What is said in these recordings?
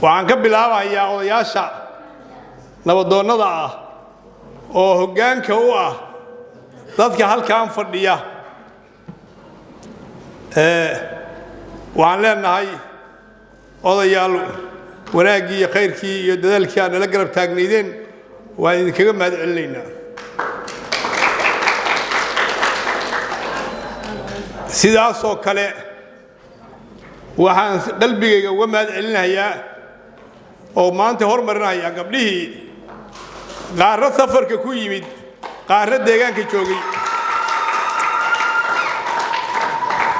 waxaan ka bilaabayaa odayaasha nabadoonnada ah oo hoggaanka u ah dadka halkaan fadhiya waxaan leenahay odayaal wanaaggii iyo khayrkii iyo dadaalkii aan nala garab taagnaydeen waan idinkaga mahad celinaynaa sidaasoo kale waxaan qalbigayga uga mahad celinayaa oo maanta hormarinayaa gabdhihii qaarra safarka ku yimid qaarra deegaanka joogay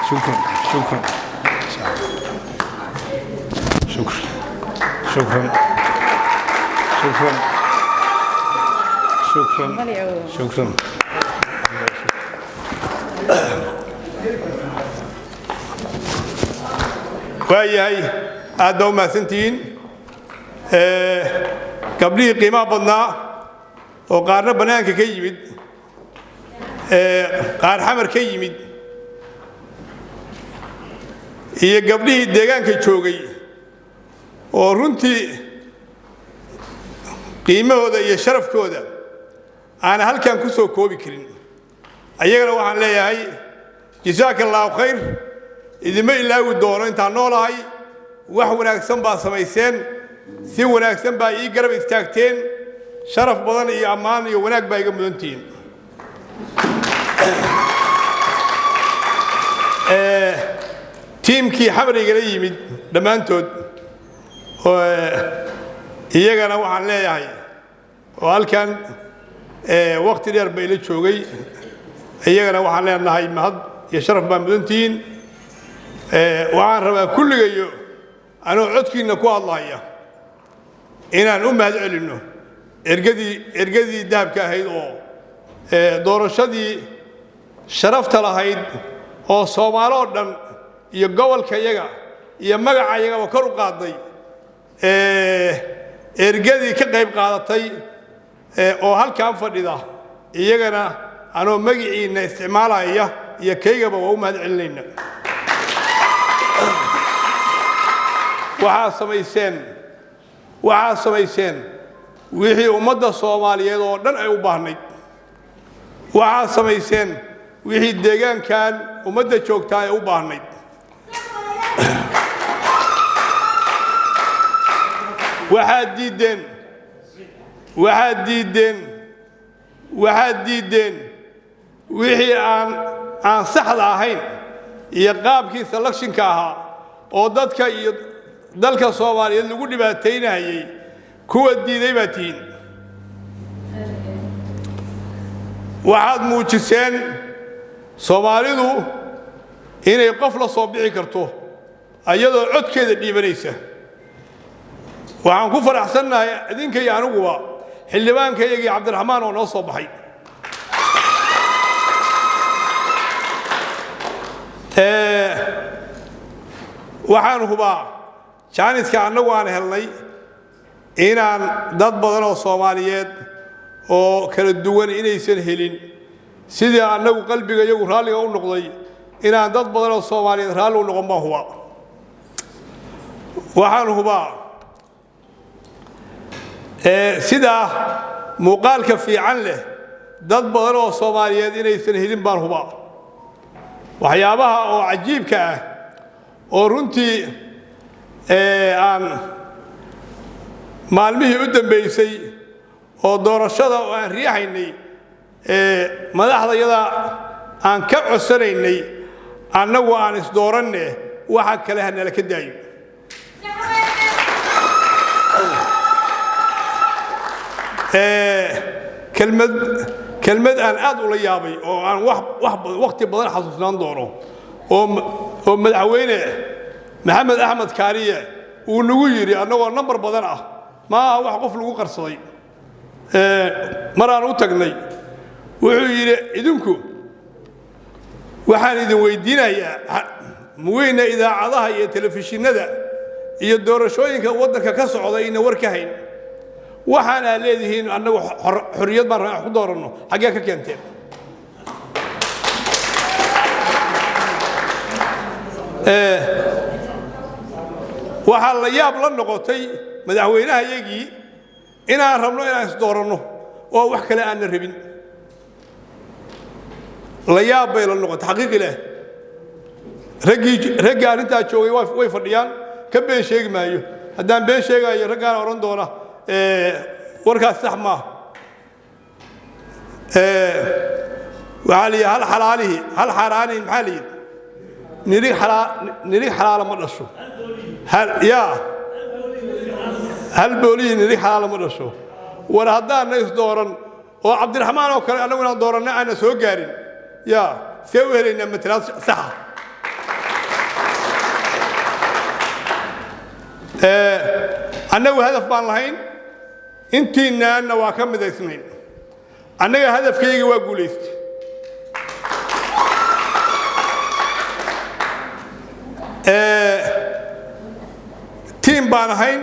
shukran shukran shukran shukran shukran shukran shukran waayahay aad baa u mahadsantihiin gabdhihii qiimaha badnaa oo qaarna bannaanka ka yimid qaar xamar ka yimid iyo gabdhihii deegaanka joogay oo runtii qiimahooda iyo sharafkooda aan halkan ku soo koobi karin ayagana waxaan leeyahay jazaaka allaahu khayr idima ilaawi doono intaan noolahay wax wanaagsan baa samayseen si wanaagsan baa ii garab istaagteen sharaf badan iyo ammaan iyo wanaag baa iga mudantihiin tiimkii xamarigala yimid dhammaantood iyagana waxaan leeyahay oo halkan waqti dheer ba ila joogay iyagana waxaan leenahay mahad iyo sharaf baa mudantihiin waxaan rabaa kulligayo anoo codkiinna ku hadlaya inaan u mahad celinno ergadii dahabka ahayd oo doorashadii sharafta lahayd oo Soomaali oo dhan iyo gobolka iyaga iyo magaca iyagaba kor u qaaday ergadii ka qayb qaadatay oo halkaan fadhida iyagana anoo magaciina isticmaalaya iyo kaygaba waa u mahad celinayna waxaa samayseen wixii ummadda Soomaaliyeed oo dhan ay u baahnayd waxaa samayseen wixii deegaankan ummadda joogtaa ay u baahnayd waxaad diideen wixii aan saxda ahayn iyo qaabkii selection-ka ahaa oo dadka iyo dalka Soomaaliyeed lagu dhibaataynayay kuwa diiday baa tihiin waxaad muujiseen Soomaalidu inay qof la soo bixi karto ayadoo codkeeda dhiibanaysa waxaan ku faraxsanahay idinka iyo aniguba xildhibaankayagii Cabdiraxmaan oo noo soo baxay waxaan hubaa jaaniska annagu aan helnay inaan dad badan oo Soomaaliyeed oo kala duwan inaysan helin sidii annagu qalbiga iyagu raalliga u noqday inaan dad badan oo Soomaaliyeed raalli u noqon baan hubaa waxaan hubaa sida muuqaalka fiican leh dad badan oo Soomaaliyeed inaysan helin baan hubaa waxyaabaha oo cajiibka ah oo runtii aan maalmihii u dambeysay oo doorashada oo aan riixaynay madaxdayada aan ka codsanaynay annagu aan isdooranne waxa kale ha nala ka daayo kelmad aan aad ula yaabay oo aan waqti badan xasuusnaan doono oo madaxweyne maxamed axmed kaariye uu nagu yiri annagoo number badan ah ma aha wax qof lagu qarsaday maraan u tagnay wuxuu yiri idinku waxaan idin weydiinayaa muweyna idaacadaha iyo telefishinada iyo doorashooyinka waddanka ka socda ina war ka hayn waxaana leedihiin annagu xorriyad baan wax ku dooranno xagee ka keenteen waxaa la yaab la noqotay madaxweynaha iyagii inaan rabno inaan isdooranno oo wax kale aan rabin la yaab bay la noqotay xaqiiqi leh ragga arinta joogay way fadhiyaan ka been sheegi maayo haddaan been sheegayo raggaan oran doona warkaas sax ma وعلي هل حلالي هل حراني محلي نريح حلال ما نشو هل يا هل بولي نريح حلال ما نشو ولا هذا الناس دورن وعبد الرحمن وكان أنا وأنا دورنا أنا سوق قارين يا سوي لنا مثلا صح أنا وهدف بالهين أنتي أنا واكم ذا اثنين أنا هدف كي يقوليست تيم بالهين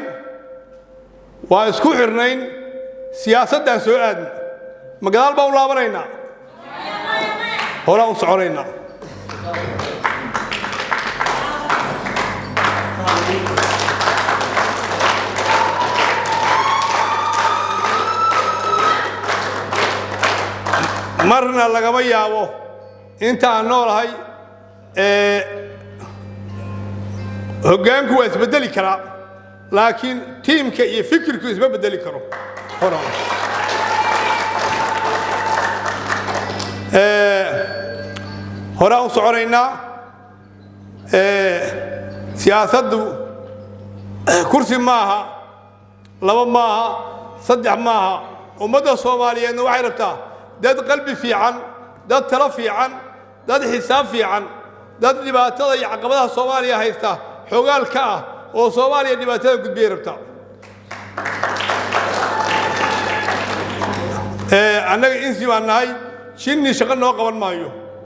واسكو عرنين سياسة دان سؤال مقدار بولا برينا هلا وصعرينا مرنا لقبا يابو انت النور هاي هجانكو اسبدلي كرا لكن تيمك يفكركو اسبدلي كرو هرا هرا وصعرينا سياسة كرسي معها لما معها صدح معها ومدى الصومالية انه وحيرتها داد قلبي في عن داد ترى في عن داد حساب في عن داد دباتة يعقبها الصومالية هيستا حقال كاه وصوماليا دباتة قد بيربتا أنا إنسي وأنا هاي شني شغلنا قبل ما يو